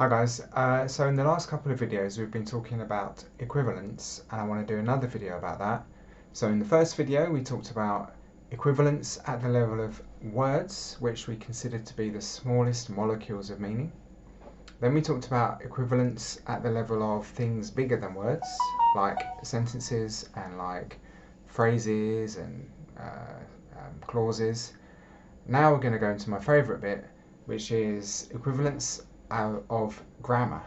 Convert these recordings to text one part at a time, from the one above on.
Hi guys, so in the last couple of videos we've been talking about equivalence and I want to do another video about that. So in the first video we talked about equivalence at the level of words, which we consider to be the smallest molecules of meaning. Then we talked about equivalence at the level of things bigger than words, like sentences and like phrases and clauses. Now we're going to go into my favourite bit, which is equivalence of grammar.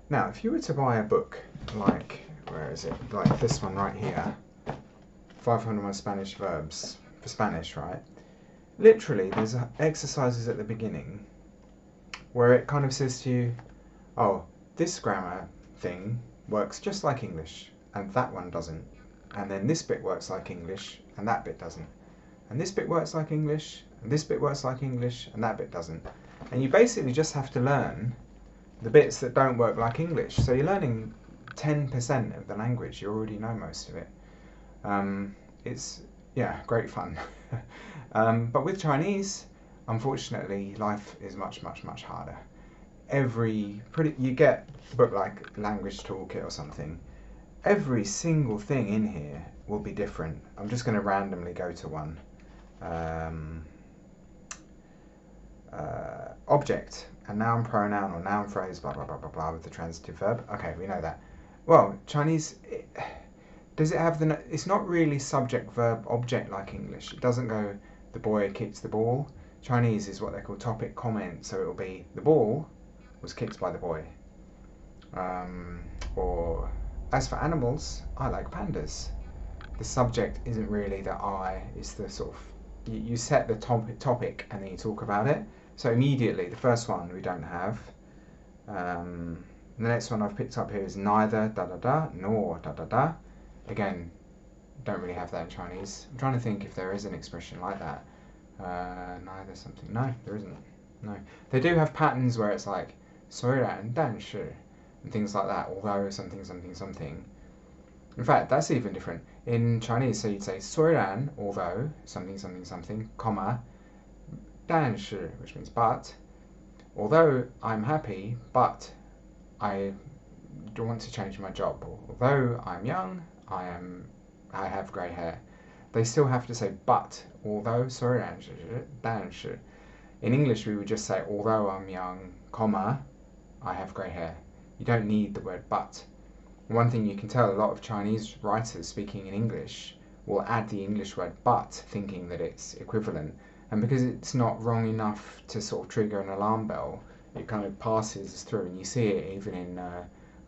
Now, if you were to buy a book like, where is it? Like this one right here, 501 Spanish Verbs for Spanish, right? Literally, there's exercises at the beginning where it kind of says to you, oh, this grammar thing works just like English, and that one doesn't. And then this bit works like English, and that bit doesn't. And this bit works like English, and this bit works like English, and that bit doesn't. And you basically just have to learn the bits that don't work like English. So you're learning 10% of the language. You already know most of it. It's, yeah, great fun. But with Chinese, unfortunately, life is much, much, much harder. You get a book like Language Toolkit or something. Every single thing in here will be different. I'm just going to randomly go to one. Object, a noun, pronoun, or noun phrase, blah, blah, blah, blah, blah, with the transitive verb. Okay, we know that. Well, Chinese, does it have the... It's not really subject, verb, object like English. It doesn't go, the boy kicked the ball. Chinese is what they call topic comment, so it will be, the ball was kicked by the boy. Or, as for animals, I like pandas. The subject isn't really the I, it's the sort of... You set the topic and then you talk about it. So immediately, the first one we don't have. The next one I've picked up here is neither, da-da-da, nor, da-da-da. Again, don't really have that in Chinese. I'm trying to think if there is an expression like that. Neither something. No, there isn't. No. They do have patterns where it's like 虽然但是 and things like that, although something, something, something. In fact, that's even different. In Chinese, so you'd say 虽然, although, something, something, something, comma, 但是, which means but. Although I'm happy, but I don't want to change my job. Although I'm young, I have grey hair. They still have to say but, although, 虽然是, 但是. In English, we would just say, although I'm young, comma, I have grey hair. You don't need the word but. One thing you can tell, a lot of Chinese writers speaking in English will add the English word but, thinking that it's equivalent. And because it's not wrong enough to sort of trigger an alarm bell, it kind of passes through, and you see it even in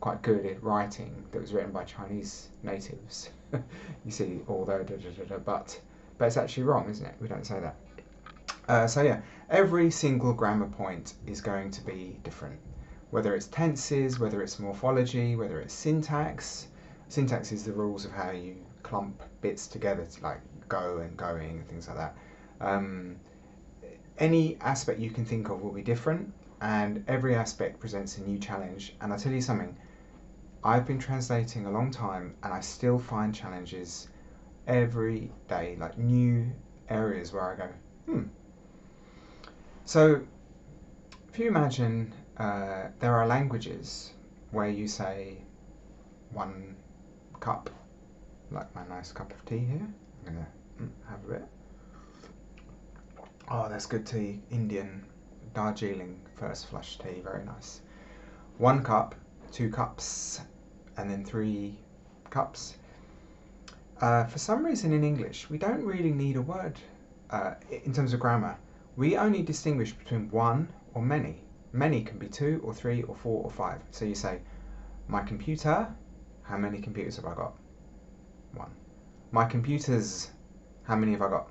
quite good writing that was written by Chinese natives. You see, although, but it's actually wrong, isn't it? We don't say that. So yeah, every single grammar point is going to be different. Whether it's tenses, whether it's morphology, whether it's syntax. Syntax is the rules of how you clump bits together to like go and going and things like that. Any aspect you can think of will be different, and every aspect presents a new challenge. And I'll tell you something, I've been translating a long time and I still find challenges every day, like new areas where I go, So if you imagine there are languages where you say 1 cup, like my nice cup of tea here. I'm going to have a bit. Oh, that's good tea. Indian Darjeeling first flush tea, very nice. 1 cup, 2 cups, and then 3 cups. For some reason in English, we don't really need a word in terms of grammar. We only distinguish between one or many. Many can be 2 or 3 or 4 or 5. So you say, my computer, how many computers have I got? 1. My computers, how many have I got?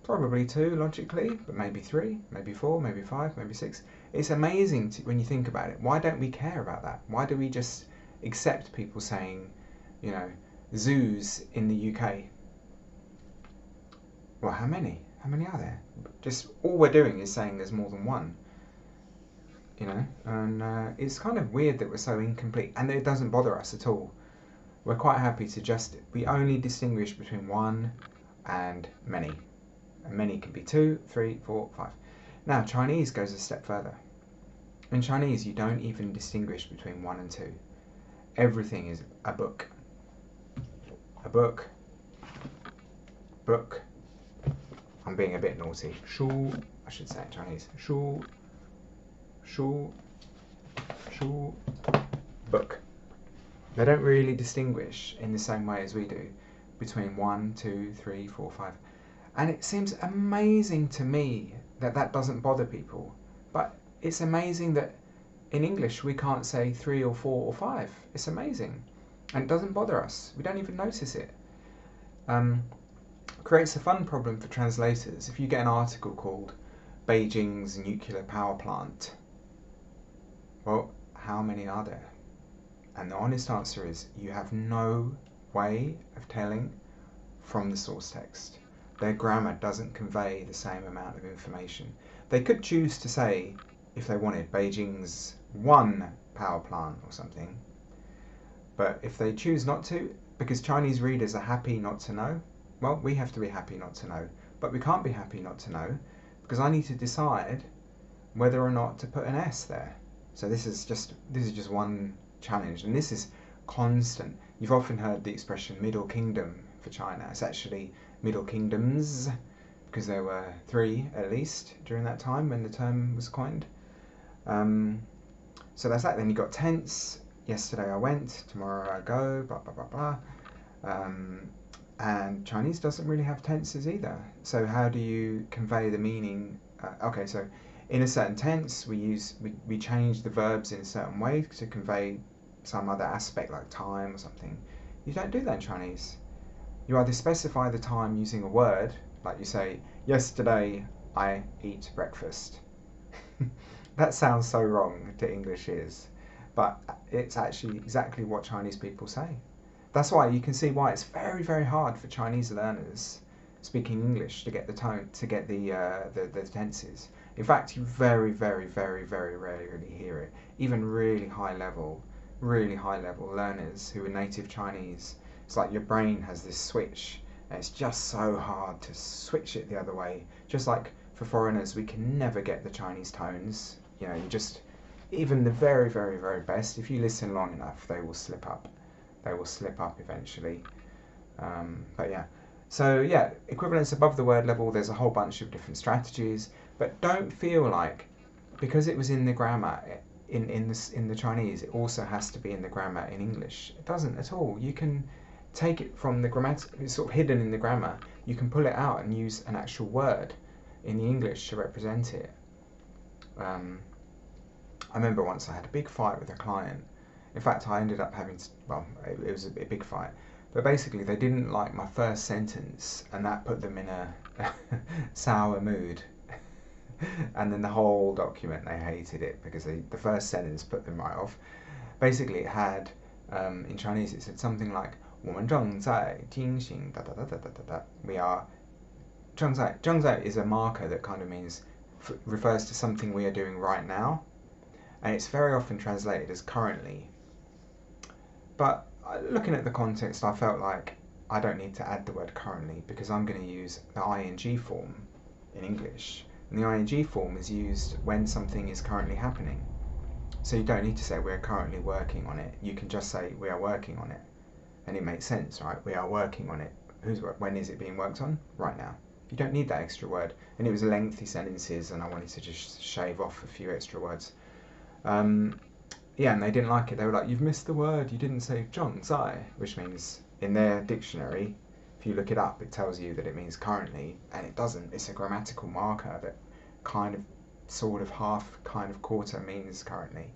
Probably 2 logically, but maybe 3, maybe 4, maybe 5, maybe 6. It's amazing when you think about it. Why don't we care about that? Why do we just accept people saying, you know, zoos in the UK? Well, how many? How many are there? Just all we're doing is saying there's more than 1. You know, and it's kind of weird that we're so incomplete, and it doesn't bother us at all. We're quite happy to we only distinguish between 1 and many. And many can be 2, 3, 4, 5. Now, Chinese goes a step further. In Chinese, you don't even distinguish between 1 and 2. Everything is a book. A book. Book. I'm being a bit naughty. Shu, I should say in Chinese. Shu. Shu. Shu. Book. They don't really distinguish in the same way as we do between 1, 2, 3, 4, 5. And it seems amazing to me that that doesn't bother people. But it's amazing that in English we can't say 3 or 4 or 5. It's amazing. And it doesn't bother us. We don't even notice it. Creates a fun problem for translators. If you get an article called Beijing's nuclear power plant, well, how many are there? And the honest answer is you have no way of telling from the source text. Their grammar doesn't convey the same amount of information. They could choose to say, if they wanted, Beijing's 1 power plant or something. But if they choose not to, because Chinese readers are happy not to know, well, we have to be happy not to know. But we can't be happy not to know, because I need to decide whether or not to put an S there. So this is just one challenge, and this is constant. You've often heard the expression Middle Kingdom for China. It's actually Middle Kingdoms, because there were 3 at least during that time when the term was coined. So that's that. Then you've got tense. Yesterday I went, tomorrow I go, blah, blah, blah, blah. And Chinese doesn't really have tenses either. So how do you convey the meaning? Okay, so in a certain tense, we change the verbs in a certain way to convey some other aspect like time or something. You don't do that in Chinese. You either specify the time using a word, like you say, yesterday I eat breakfast. That sounds so wrong to English ears, but it's actually exactly what Chinese people say. That's why you can see why it's very, very hard for Chinese learners speaking English to get the tone, to get the tenses. In fact, you very, very, very, very rarely hear it. Even really high level learners who are native Chinese, it's like your brain has this switch, and it's just so hard to switch it the other way. Just like for foreigners, we can never get the Chinese tones. You know, you just, even the very, very, very best, if you listen long enough, they will slip up. They will slip up eventually. But yeah. So yeah, equivalence above the word level, there's a whole bunch of different strategies, but don't feel like because it was in the grammar in the Chinese, it also has to be in the grammar in English. It doesn't at all. You can take it from the grammatical, it's sort of hidden in the grammar. You can pull it out and use an actual word in the English to represent it. I remember once I had a big fight with a client. In fact, I ended up having, well, it was a big fight. But basically, they didn't like my first sentence, and that put them in a sour mood. And then the whole document, they hated it because the first sentence put them right off. Basically, it had, in Chinese, it said something like, 我们正在进行da da da da da da da. We are, 正在 is a marker that kind of means, refers to something we are doing right now. And it's very often translated as currently. But looking at the context, I felt like I don't need to add the word currently because I'm going to use the ing form in English. And the ing form is used when something is currently happening. So you don't need to say we're currently working on it. You can just say we are working on it. And it makes sense, right? We are working on it. When is it being worked on? Right now. You don't need that extra word. And it was lengthy sentences and I wanted to just shave off a few extra words. Yeah, and they didn't like it. They were like, you've missed the word. You didn't say 正在, which means in their dictionary, if you look it up, it tells you that it means currently, and it doesn't. It's a grammatical marker that kind of, sort of, half, kind of, quarter means currently.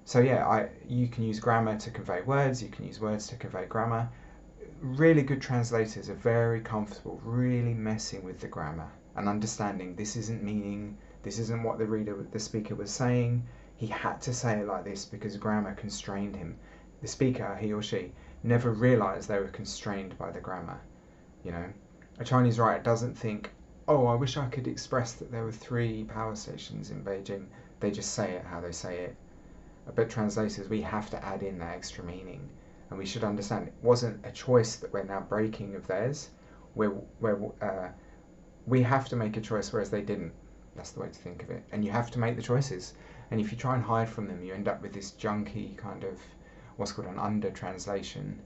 So yeah, you can use grammar to convey words. You can use words to convey grammar. Really good translators are very comfortable really messing with the grammar and understanding this isn't meaning, this isn't what the speaker was saying. He had to say it like this because grammar constrained him. The speaker, he or she, never realized they were constrained by the grammar. You know, a Chinese writer doesn't think, oh, I wish I could express that there were 3 power stations in Beijing. They just say it how they say it. But translators, we have to add in that extra meaning. And we should understand it wasn't a choice that we're now breaking of theirs. We're we have to make a choice, whereas they didn't. That's the way to think of it. And you have to make the choices. And if you try and hide from them, you end up with this junky kind of what's called an under translation,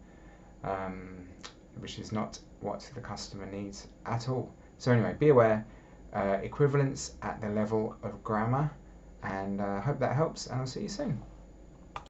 which is not what the customer needs at all. So anyway, be aware, equivalence at the level of grammar, and I hope that helps, and I'll see you soon.